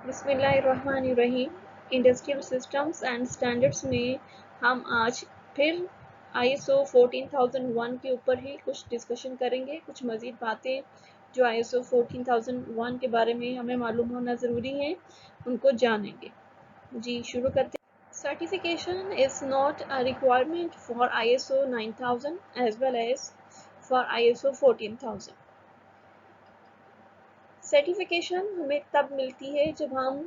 बिस्मिल्लाहिर्रहमानिर्रहीम। Industrial systems and standards में हम आज फिर ISO 14001 के ऊपर ही कुछ डिस्कशन करेंगे। कुछ मज़ीद बातें जो ISO 14001 के बारे में हमें मालूम होना ज़रूरी है उनको जानेंगे। जी शुरू करते हैं। Certification is not a requirement for ISO 9000 as well as for ISO 14000। Certification हमें तब मिलती है जब हम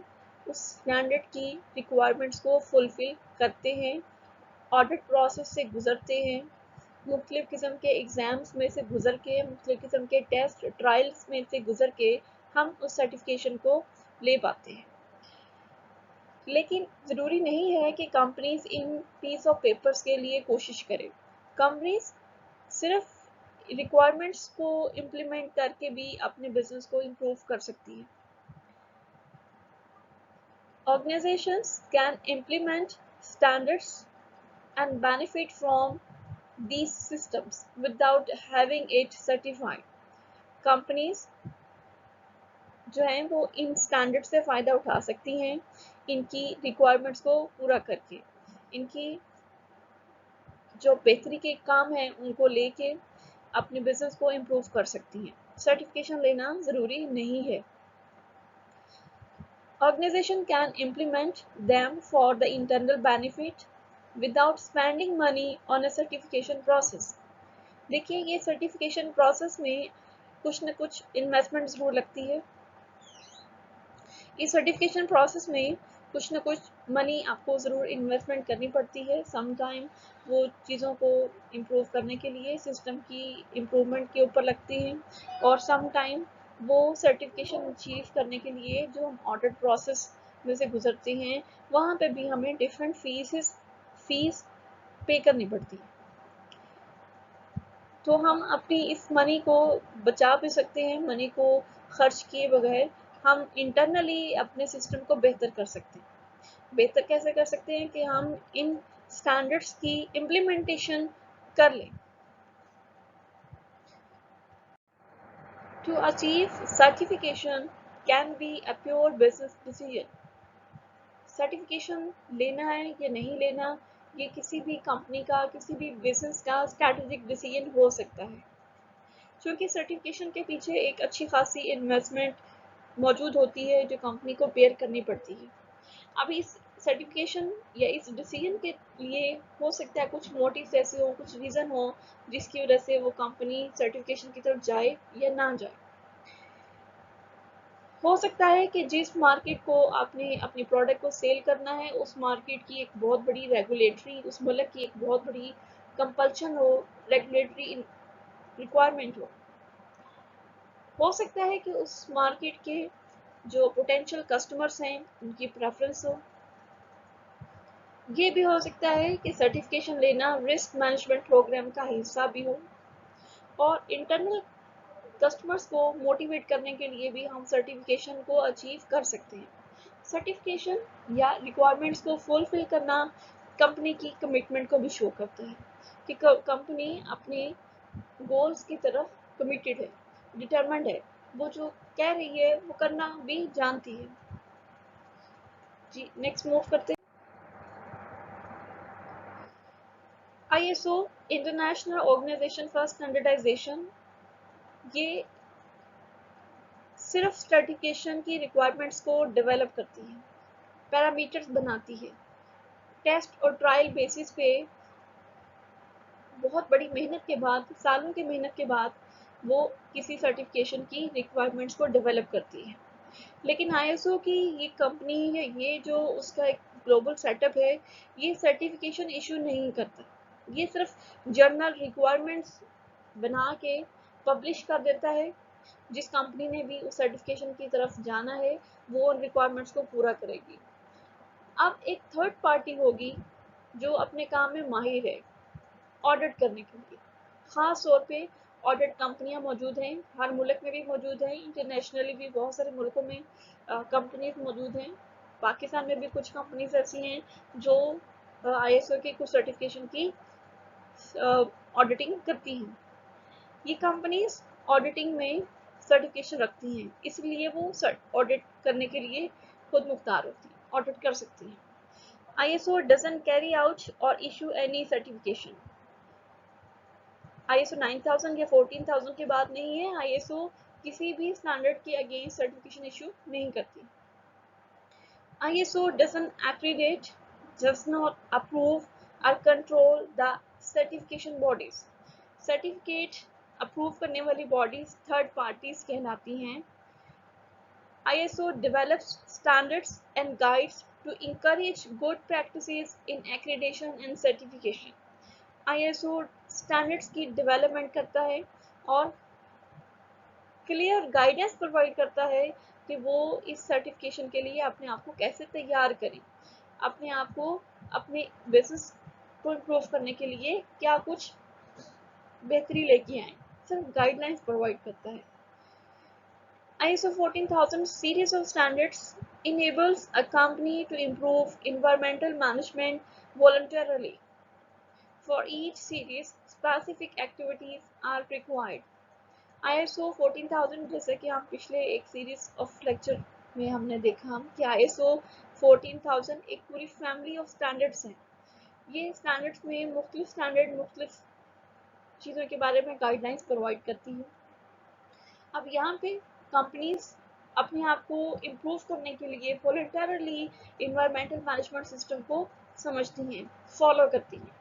उस स्टैंडर्ड की रिक्वायरमेंट्स को फुलफ़िल करते हैं, ऑडिट प्रोसेस से गुज़रते हैं, मुख्तलिफ़ किस्म के एग्ज़ाम्स में से गुज़र के, मुख्तलिफ़ किस्म के टेस्ट ट्रायल्स में से गुज़र के हम उस सर्टिफिकेशन को ले पाते हैं। लेकिन ज़रूरी नहीं है कि companies in peace of papers के लिए कोशिश करें। कंपनीज़ सिर्फ रिक्वायरमेंट्स को इम्प्लीमेंट करके भी अपने बिजनेस को इम्प्रूव कर सकती हैं। Organizations can implement standards and benefit from these systems without having it certified. Companies जो हैं वो इन स्टैंडर्ड से फ़ायदा उठा सकती हैं, इनकी रिक्वायरमेंट्स को पूरा करके, इनकी जो बेहतरी के काम हैं उनको लेके अपने बिजनेस को इम्प्रूव कर सकती हैं। सर्टिफिकेशन लेना ज़रूरी नहीं है। Organization can implement them for the internal benefit without spending money on a certification process. देखिए ये सर्टिफिकेशन प्रोसेस में कुछ न कुछ इन्वेस्टमेंट ज़रूर लगती है। इस सर्टिफिकेशन प्रोसेस में कुछ न कुछ मनी आपको ज़रूर इन्वेस्टमेंट करनी पड़ती है। सम टाइम वो चीज़ों को इम्प्रूव करने के लिए सिस्टम की इम्प्रूवमेंट के ऊपर लगती हैं और सम टाइम वो सर्टिफिकेशन अचीव करने के लिए जो हम ऑडिट प्रोसेस में से गुजरते हैं वहाँ पे भी हमें डिफरेंट फीस पे करनी पड़ती है। तो हम अपनी इस मनी को बचा भी सकते हैं, मनी को खर्च किए बगैर हम इंटरनली अपने सिस्टम को बेहतर कर सकते हैं। बेहतर कैसे कर सकते हैं कि हम इन स्टैंडर्ड्स की इम्प्लीमेंटेशन कर लें। To achieve certification can be a pure business decision. Certification लेना है या नहीं लेना ये किसी भी कंपनी का, किसी भी बिजनेस का स्ट्रैटेजिक डिसीजन हो सकता है, क्योंकि सर्टिफिकेशन के पीछे एक अच्छी खासी इन्वेस्टमेंट मौजूद होती है जो कंपनी को बेयर करनी पड़ती है। अब इस सर्टिफिकेशन या इस डिसीजन के लिए हो सकता है कुछ मोटिव्स ऐसे हो, कुछ रीज़न हो जिसकी वजह से वो कंपनी सर्टिफिकेशन की तरफ जाए या ना जाए। हो सकता है कि जिस मार्केट को आपने अपनी प्रोडक्ट को सेल करना है उस मार्केट की एक बहुत बड़ी रेगुलेटरी, उस मुल्क की एक बहुत बड़ी कंपल्शन हो, रेगुलेटरी रिक्वायरमेंट हो सकता है कि उस मार्केट के जो पोटेंशियल कस्टमर्स हैं उनकी प्रेफरेंस हो। ये भी हो सकता है कि सर्टिफिकेशन लेना रिस्क मैनेजमेंट प्रोग्राम का हिस्सा भी हो और इंटरनल कस्टमर्स को मोटिवेट करने के लिए भी हम सर्टिफिकेशन को अचीव कर सकते हैं। सर्टिफिकेशन या रिक्वायरमेंट्स को फुलफिल करना कंपनी की कमिटमेंट को भी शो करता है कि कंपनी अपने गोल्स की तरफ कमिटेड है, डिटरमाइंड है, वो जो कह रही है वो करना भी जानती है। जी नेक्स्ट मूव करते हैं। ISO international organisation for standardisation ये सिर्फ सर्टिफिकेशन की रिक्वायरमेंट्स को डेवलप करती है, पैरामीटर्स बनाती है, टेस्ट और ट्रायल बेसिस पे बहुत बड़ी मेहनत के बाद, सालों की मेहनत के बाद वो किसी सर्टिफिकेशन की रिक्वायरमेंट्स को डेवलप करती है। लेकिन ISO की ये कंपनी है, ये जो उसका एक ग्लोबल सेटअप है, ये सर्टिफिकेशन इशू नहीं करता। ये सिर्फ जर्नल रिक्वायरमेंट्स बना के पब्लिश कर देता है। जिस कंपनी ने भी उस सर्टिफिकेशन की तरफ जाना है वो उन रिक्वायरमेंट्स को पूरा करेगी। अब एक थर्ड पार्टी होगी जो अपने काम में माहिर है ऑडिट करने के लिए। ख़ास तौर पे ऑडिट कंपनियां मौजूद हैं, हर मुल्क में भी मौजूद हैं, इंटरनेशनली भी बहुत सारे मुल्कों में कंपनीज मौजूद हैं। पाकिस्तान में भी कुछ कंपनीज ऐसी हैं जो ISO की कुछ सर्टिफिकेशन की ऑडिटिंग करती हैं। ये कंपनीज ऑडिटिंग में सर्टिफिकेशन रखती हैं, इसलिए वो ऑडिट करने के लिए खुद मुख्तार होती हैं, ऑडिट कर सकती हैं। ISO doesn't carry out or issue any certification. ISO 9000 या 14000 की बात नहीं है, ISO किसी भी स्टैंडर्ड के अगेंस्ट सर्टिफिकेशन इशू नहीं करती। ISO doesn't accredit, does not approve or control the certification bodies. Certificate approve करने वाली बॉडीज थर्ड पार्टीज कहलाती हैं। ISO develops standards and guides to encourage good practices in accreditation and certification. ISO standards की development करता है और clear guidance provide करता है कि वो इस सर्टिफिकेशन के लिए अपने आप को कैसे तैयार करें, अपने आप को अपने बिजनेस को इम्प्रूव करने के लिए क्या कुछ बेहतरी लेके आए, सिर्फ गाइडलाइंस प्रोवाइड करता है। ISO 14000 series of standards enables a company to improve environmental management voluntarily. For each series, specific activities are required. ISO 14000 जैसे कि हम पिछले एक सीरीज ऑफ लेक्चर में हमने देखा कि ISO 14000 एक पूरी फैमिली ऑफ स्टैंडर्ड्स हैं। ये स्टैंडर्ड्स में मुख्तलिफ चीज़ों के बारे में गाइडलाइंस प्रोवाइड करती हैं। अब यहाँ पे कंपनीज अपने आप को इम्प्रूव करने के लिए वॉलंटरली इन्वायरमेंटल मैनेजमेंट सिस्टम को समझती हैं, फॉलो करती हैं।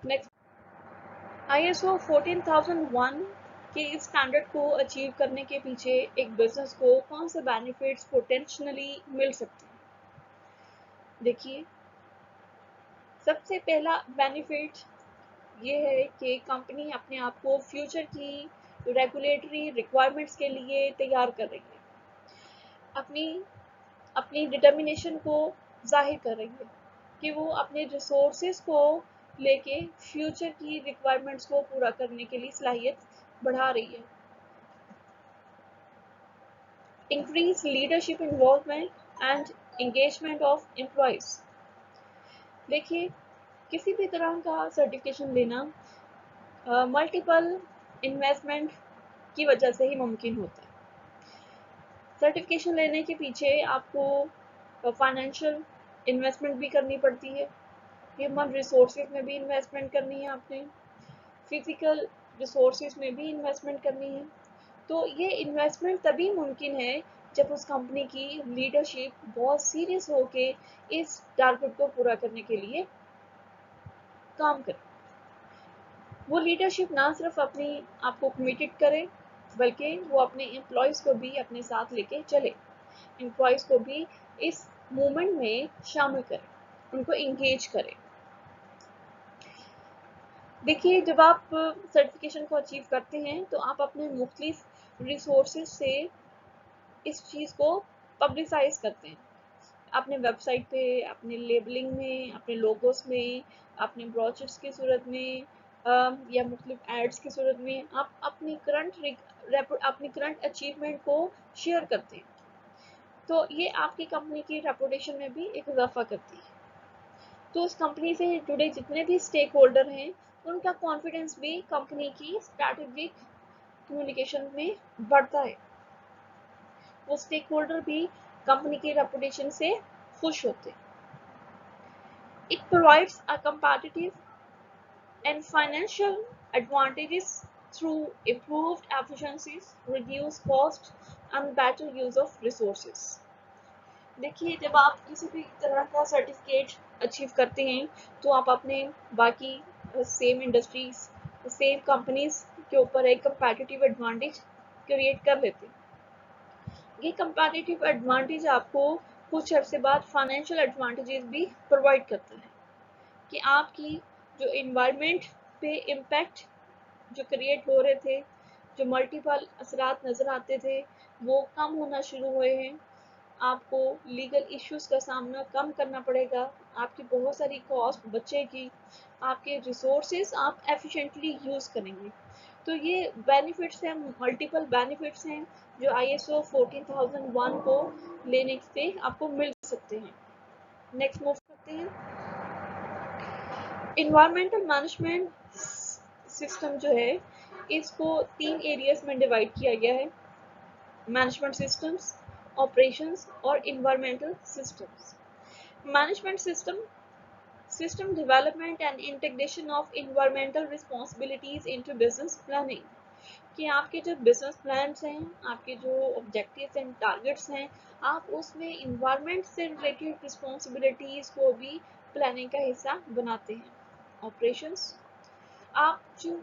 नेक्स्ट, ISO 14001 के इस स्टैंडर्ड को अचीव करने के पीछे एक बिजनेस को कौन से बेनिफिट्स पोटेंशियली मिल सकते हैं? देखिए, सबसे पहला बेनिफिट ये है कि कंपनी अपने आप को फ्यूचर की रेगुलेटरी रिक्वायरमेंट्स के लिए तैयार कर रही है, अपनी डिटर्मिनेशन को जाहिर कर रही है कि वो अपने रिसोर्सेज को लेके फ्यूचर की रिक्वायरमेंट्स को पूरा करने के लिए सलाहियत बढ़ा रही है। Increase leadership involvement and engagement of employees. देखिए, किसी भी तरह का सर्टिफिकेशन लेना मल्टीपल इन्वेस्टमेंट की वजह से ही मुमकिन होता है। सर्टिफिकेशन लेने के पीछे आपको फाइनेंशियल इन्वेस्टमेंट भी करनी पड़ती है, ह्यूमन रिसोर्सेज में भी इन्वेस्टमेंट करनी है आपने, फिजिकल रिसोर्सेज में भी इन्वेस्टमेंट करनी है। तो ये इन्वेस्टमेंट तभी मुमकिन है जब उस कंपनी की लीडरशिप बहुत सीरियस होके इस टारगेट को पूरा करने के लिए काम करे। वो लीडरशिप ना सिर्फ अपनी आपको कमिटेड करे, बल्कि वो अपने एम्प्लॉयज़ को भी अपने साथ लेके चले, एम्प्लॉयज़ को भी इस मूवमेंट में शामिल करे, उनको इंगेज करे। देखिए, जब आप सर्टिफिकेशन को अचीव करते हैं तो आप अपने मुख्तलिफ रिसोर्सेज से इस चीज़ को पब्लिसाइज करते हैं, अपने वेबसाइट पे, अपने लेबलिंग में, अपने लोगोस में, अपने ब्रोचर्स की सूरत में या मुख्तलिफ एड्स की सूरत में आप अपनी करंट अचीवमेंट को शेयर करते हैं। तो ये आपकी कंपनी की रेपुटेशन में भी एक इजाफा करती है। तो उस कंपनी से जुड़े जितने भी स्टेक होल्डर हैं, उनका कॉन्फिडेंस भी कंपनी की स्ट्रैटेजिक कम्युनिकेशन में बढ़ता है। वो स्टेक होल्डर भी कंपनी की रेपुटेशन से खुश होते हैं। It provides a competitive and financial advantages through improved efficiencies, reduced cost and better use of resources. देखिए, जब आप किसी भी तरह का सर्टिफिकेट अचीव करते हैं तो आप अपने बाकी सेम इंडस्ट्रीज, सेम कंपनीज के ऊपर एक कंपेटिटिव एडवांटेज क्रिएट कर लेते हैं। ये कंपेटिटिव एडवांटेज आपको कुछ अर्से बाद फाइनेंशियल एडवांटेजेस भी प्रोवाइड करता है कि आपकी जो इन्वायरमेंट पे इम्पैक्ट जो क्रिएट हो रहे थे, जो मल्टीपल असरात नज़र आते थे, वो कम होना शुरू हुए हैं। आपको लीगल इश्यूज़ का सामना कम करना पड़ेगा, आपकी बहुत सारी कॉस्ट बचेगी, आपके रिसोर्सेज आप एफिशिएंटली यूज़ करेंगे। तो ये बेनिफिट्स हैं, मल्टीपल बेनिफिट्स हैं जो ISO 14001 को लेने से आपको मिल सकते हैं। नेक्स्ट मूव करते हैं। इन्वायरमेंटल मैनेजमेंट सिस्टम जो है, इसको 3 एरियाज में डिवाइड किया गया है। मैनेजमेंट सिस्टम्स, ऑपरेशंस और environmental systems. Management system development and integration of environmental responsibilities into business planning, कि आपके जो बिजनेस प्लान्स हैं, आपके जो ऑब्जेक्टिव्स एंड टारगेट्स हैं, आप उसमें इन्वायरमेंट से रिलेटेड रिस्पॉन्सिबिलिटीज़ को भी प्लानिंग का हिस्सा बनाते हैं। ऑपरेशंस, आप जो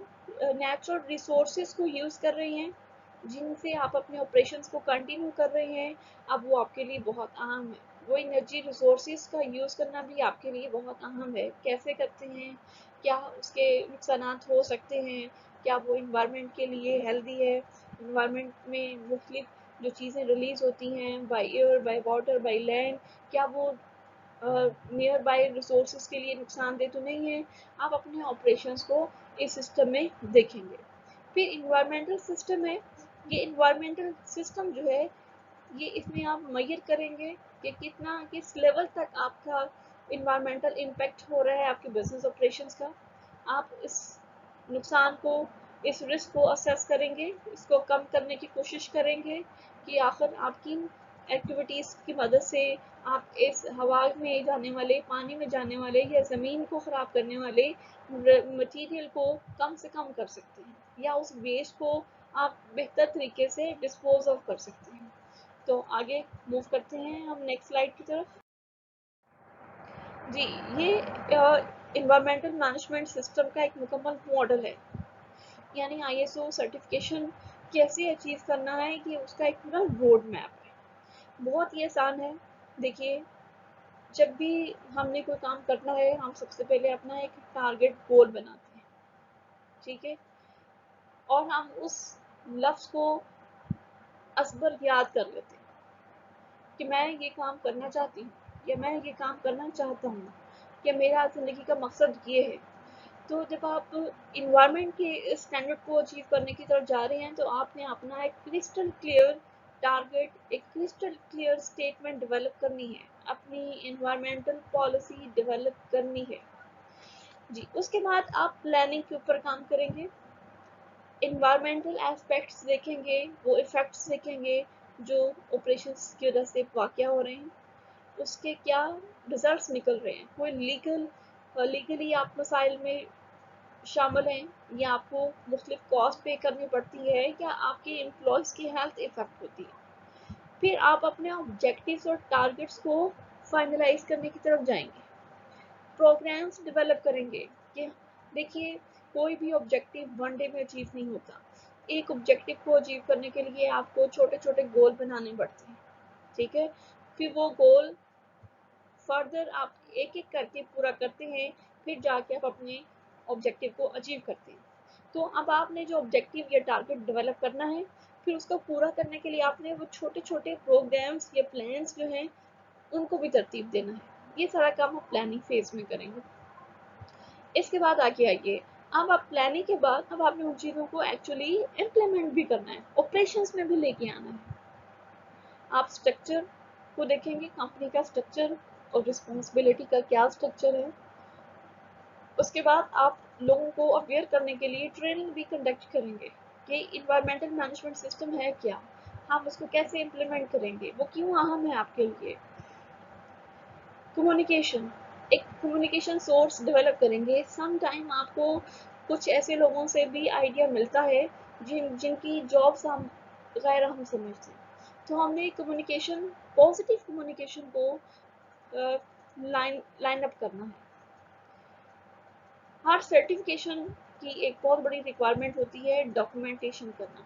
नेचुरल रिसोर्सेज को यूज़ कर रहे हैं, जिनसे आप अपने ऑपरेशंस को कंटिन्यू कर रहे हैं, अब वो आपके लिए बहुत अहम है। वो एनर्जी रिसोर्सेज का यूज़ करना भी आपके लिए बहुत अहम है। कैसे करते हैं, क्या उसके नुकसान हो सकते हैं, क्या वो इन्वायरमेंट के लिए हेल्दी है, इन्वायरमेंट में मुख्तलिफ जो चीज़ें रिलीज़ होती हैं by air, by water, by land, क्या वो नियर बाय रिसोर्सेज के लिए नुकसानदेह तो नहीं है। आप अपने ऑपरेशंस को इस सिस्टम में देखेंगे। फिर इन्वायरमेंटल सिस्टम है, ये इन्वायरमेंटल सिस्टम जो है, ये इसमें आप मेजर करेंगे कि कितना, किस लेवल तक आपका इन्वायरमेंटल इम्पैक्ट हो रहा है आपके बिजनेस ऑपरेशंस का। आप इस नुकसान को, इस रिस्क को असेस करेंगे, इसको कम करने की कोशिश करेंगे कि आखिर आपकी एक्टिविटीज़ की मदद से आप इस हवा में जाने वाले, पानी में जाने वाले या ज़मीन को ख़राब करने वाले मटेरियल को कम से कम कर सकते हैं, या उस वेस्ट को आप बेहतर तरीके से डिस्पोज ऑफ कर सकते हैं। तो आगे मूव करते हैं हम नेक्स्ट स्लाइड की तरफ। जी, ये इन्वायरमेंटल मैनेजमेंट सिस्टम का एक मुकम्मल मॉडल है, यानी ISO सर्टिफिकेशन कैसे अचीव करना है, कि उसका एक पूरा रोड मैप है। बहुत ही आसान है। देखिए, जब भी हमने कोई काम करना है, हम सबसे पहले अपना एक टारगेट गोल बनाते हैं, ठीक है, और हम उस लफ्ज़ को असबर याद कर लेते हैं कि मैं ये काम करना चाहती हूँ, या मैं ये काम करना चाहता हूँ, या मेरा ज़िंदगी का मकसद ये है। तो जब आप इन्वायरमेंट के स्टैंडर्ड को अचीव करने की तरफ जा रहे हैं, तो आपने अपना एक क्रिस्टल क्लियर टारगेट, एक क्रिस्टल क्लियर स्टेटमेंट डेवलप करनी है, अपनी इन्वायरमेंटल पॉलिसी डेवलप करनी है। जी, उसके बाद आप प्लानिंग के ऊपर काम करेंगे, इन्वायरमेंटल एस्पेक्ट्स देखेंगे, वो इफ़ेक्ट्स देखेंगे जो ऑपरेशंस की वजह से वाक़या हो रहे हैं, उसके क्या रिजल्ट्स निकल रहे हैं, कोई लीगली आप मसाइल में शामिल हैं, या आपको मुख्तलिफ कॉस्ट पे करनी पड़ती है, या आपके एम्प्लॉयज़ की हेल्थ इफ़ेक्ट होती है। फिर आप अपने ऑब्जेक्टिव्स और टारगेट्स को फाइनलाइज करने की तरफ जाएंगे, प्रोग्राम्स डेवलप करेंगे कि देखिए, कोई भी ऑब्जेक्टिव वन डे में अचीव नहीं होता। एक ऑब्जेक्टिव को अचीव करने के लिए आपको छोटे छोटे गोल बनाने पड़ते हैं, ठीक है। फिर वो गोल फर्दर आप एक एक करके पूरा करते हैं, फिर जाके आप अपने ऑब्जेक्टिव को अचीव करते हैं। तो अब आपने जो ऑब्जेक्टिव या टारगेट डेवलप करना है, फिर उसको पूरा करने के लिए आपने वो छोटे छोटे प्रोग्राम्स या प्लान्स जो हैं, उनको भी तरतीब देना है। ये सारा काम आप प्लानिंग फेज में करेंगे। इसके बाद आगे आइए, अब आप प्लानिंग के बाद अब आपने उन चीज़ों को एक्चुअली इम्प्लीमेंट भी करना है, ऑपरेशंस में भी लेके आना है। आप स्ट्रक्चर को देखेंगे, कंपनी का स्ट्रक्चर और रिस्पॉन्सिबिलिटी का क्या स्ट्रक्चर है। उसके बाद आप लोगों को अवेयर करने के लिए ट्रेनिंग भी कंडक्ट करेंगे कि इन्वायरमेंटल मैनेजमेंट सिस्टम है क्या, हम उसको कैसे इम्प्लीमेंट करेंगे, वो क्यों अहम है आपके लिए। कम्युनिकेशन, एक कम्युनिकेशन सोर्स डेवलप करेंगे। सम टाइम आपको कुछ ऐसे लोगों से भी आइडिया मिलता है जिनकी जॉब्स हम गैर अहम समझते हैं, तो हमने कम्युनिकेशन, पॉजिटिव कम्युनिकेशन को लाइन अप करना है। हर सर्टिफिकेशन की एक बहुत बड़ी रिक्वायरमेंट होती है डॉक्यूमेंटेशन करना।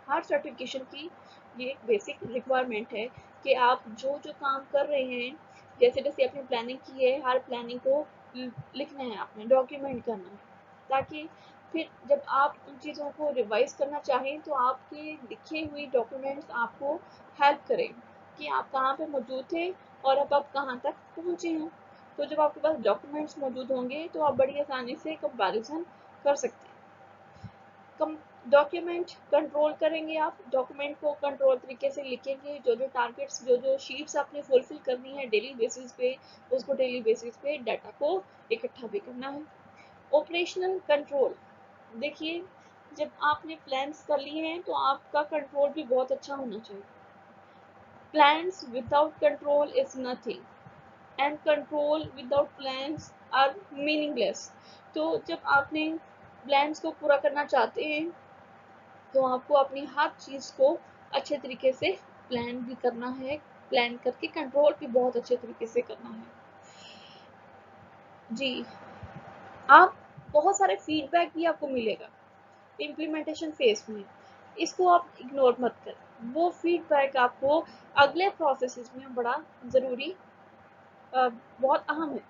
हर सर्टिफिकेशन की ये एक बेसिक रिक्वायरमेंट है कि आप जो जो काम कर रहे हैं, जैसे जैसे आपने प्लानिंग की है, हर प्लानिंग को लिखना है, आपने डॉक्यूमेंट करना है, ताकि फिर जब आप उन चीज़ों को रिवाइज करना चाहें, तो आपके लिखे हुए डॉक्यूमेंट्स आपको हेल्प करें कि आप कहाँ पे मौजूद थे और अब आप कहाँ तक पहुँचे हैं। तो जब आपके पास डॉक्यूमेंट्स मौजूद होंगे, तो आप बड़ी आसानी से कंपैरिजन कर सकते हैं। डॉक्यूमेंट कंट्रोल करेंगे, आप डॉक्यूमेंट को कंट्रोल तरीके से लिखेंगे, जो जो टारगेट्स, जो जो शीट्स आपने फुलफिल करनी है डेली बेसिस पे, उसको डेली बेसिस पे डाटा को इकट्ठा भी करना है। ऑपरेशनल कंट्रोल, देखिए, जब आपने प्लान्स कर लिए हैं, तो आपका कंट्रोल भी बहुत अच्छा होना चाहिए। Plans without control is nothing, and control without plans are meaningless. तो जब आपने प्लान्स को पूरा करना चाहते हैं तो आपको अपनी हर चीज़ को अच्छे तरीके से प्लान भी करना है, प्लान करके कंट्रोल भी बहुत अच्छे तरीके से करना है। जी, आप बहुत सारे फीडबैक भी आपको मिलेगा इम्प्लीमेंटेशन फेज में, इसको आप इग्नोर मत करें। वो फीडबैक आपको अगले प्रोसेसेस में बड़ा ज़रूरी, बहुत अहम है।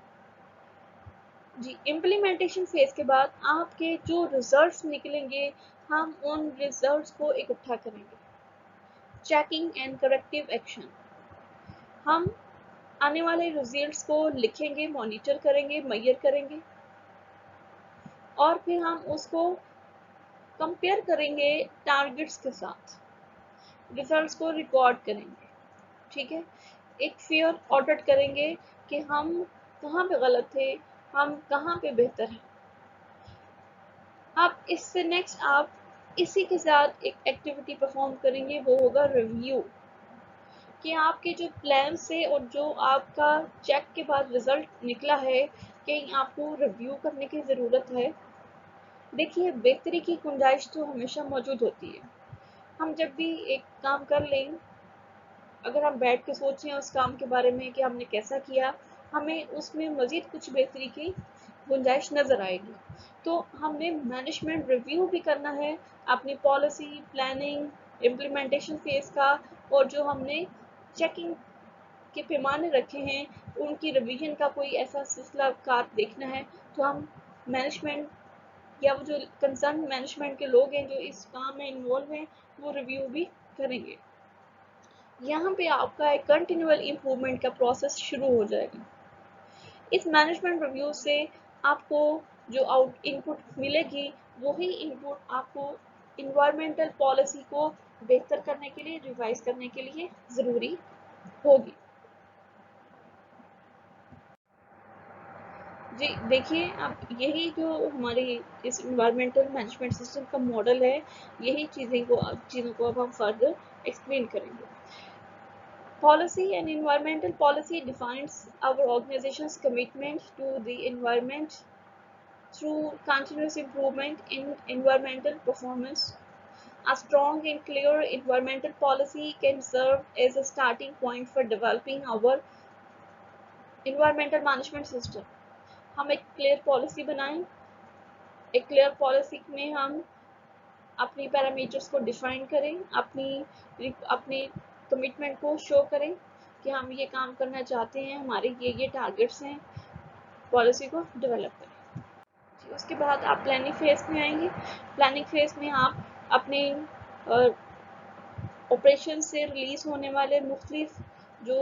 जी, इम्प्लीमेंटेशन फेज के बाद आपके जो रिजल्ट्स निकलेंगे, हम उन रिजल्ट्स को इकट्ठा करेंगे। चेकिंग एंड करेक्टिव एक्शन, हम आने वाले रिजल्ट्स को लिखेंगे, मॉनिटर करेंगे, मेजर करेंगे, और फिर हम उसको कंपेयर करेंगे टारगेट्स के साथ, रिजल्ट्स को रिकॉर्ड करेंगे। ठीक है, एक फेयर ऑडिट करेंगे कि हम कहाँ पे गलत थे, हम कहाँ पे बेहतर हैं। आप इससे नेक्स्ट आप इसी के साथ एक एक्टिविटी परफॉर्म करेंगे, वो होगा रिव्यू, कि आपके जो प्लान से और जो आपका चेक के बाद रिजल्ट निकला है, कहीं आपको रिव्यू करने की ज़रूरत है। देखिए, बेहतरी की गुंजाइश तो हमेशा मौजूद होती है। हम जब भी एक काम कर लें, अगर हम बैठ के सोचें उस काम के बारे में कि हमने कैसा किया, हमें उसमें मज़ीद कुछ बेहतरी की गुंजाइश नज़र आएगी। तो हमने मैनेजमेंट रिव्यू भी करना है अपनी पॉलिसी, प्लानिंग, इम्प्लीमेंटेशन फेज़ का, और जो हमने चेकिंग के पैमाने रखे हैं उनकी रिवीजन का कोई ऐसा सिलसिलाकार देखना है। तो हम मैनेजमेंट या वो जो कंसर्न मैनेजमेंट के लोग हैं जो इस काम में इन्वॉल्व हैं, वो रिव्यू भी करेंगे। यहाँ पे आपका एक कंटिन्यूअल इम्प्रूवमेंट का प्रोसेस शुरू हो जाएगा। इस मैनेजमेंट रिव्यू से आपको जो आउट इनपुट मिलेगी, वही इनपुट आपको इन्वायरमेंटल पॉलिसी को बेहतर करने के लिए, रिवाइज करने के लिए ज़रूरी होगी। जी, देखिए, अब यही जो हमारी इस इन्वायरमेंटल मैनेजमेंट सिस्टम का मॉडल है, यही चीज़ों को अब हम फर्दर एक्सप्लेन करेंगे। Policy and environmental policy defines our organization's commitment to the environment through continuous improvement in environmental performance. A strong and clear environmental policy can serve as a starting point for developing our environmental management system. हम एक clear policy बनाएं, एक clear policy में हम अपनी parameters को define करें, अपनी कमिटमेंट को शो करें कि हम ये काम करना चाहते हैं, हमारे ये टारगेट्स हैं, पॉलिसी को डेवलप करें। उसके बाद आप प्लानिंग फेज में आएंगे। प्लानिंग फेज में आप अपने ऑपरेशन से रिलीज होने वाले मुख्तलिफ जो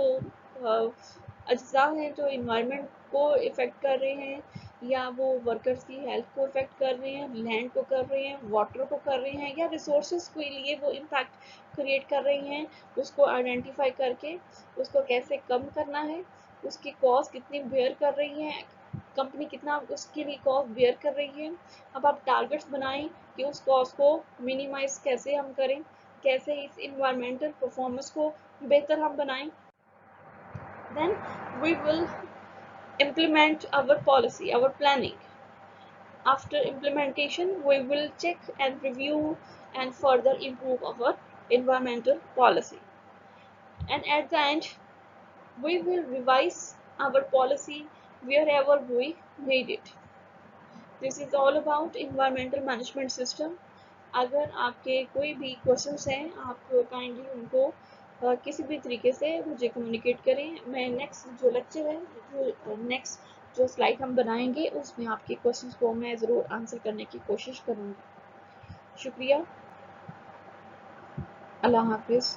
अज्जा हैं जो इन्वायरमेंट को इफ़ेक्ट कर रहे हैं, या वो वर्कर्स की हेल्थ को इफ़ेक्ट कर रहे हैं, लैंड को कर रहे हैं, वाटर को कर रहे हैं, या रिसोर्सेज के लिए वो इम्पैक्ट क्रिएट कर रही हैं, उसको आइडेंटिफाई करके उसको कैसे कम करना है, उसकी कॉस्ट कितनी बेयर कर रही है, कंपनी कितना उसके लिए कॉस्ट बेयर कर रही है। अब आप टारगेट्स बनाएं कि उस कॉस्ट को मिनिमाइज कैसे हम करें, कैसे इस इन्वायरमेंटल परफॉर्मेंस को बेहतर हम बनाएं। Then we will implement our policy, our planning. After implementation, we will check and review and further improve our environmental policy. And at the end, we will revise our policy wherever we need it. This is all about environmental management system. अगर आपके कोई भी questions हैं, आप kindly उनको किसी भी तरीके से मुझे कम्युनिकेट करें। मैं नेक्स्ट जो लेक्चर है, नेक्स्ट जो स्लाइड हम बनाएंगे, उसमें आपके क्वेश्चंस को मैं ज़रूर आंसर करने की कोशिश करूँगी। शुक्रिया, अल्लाह हाफिज़।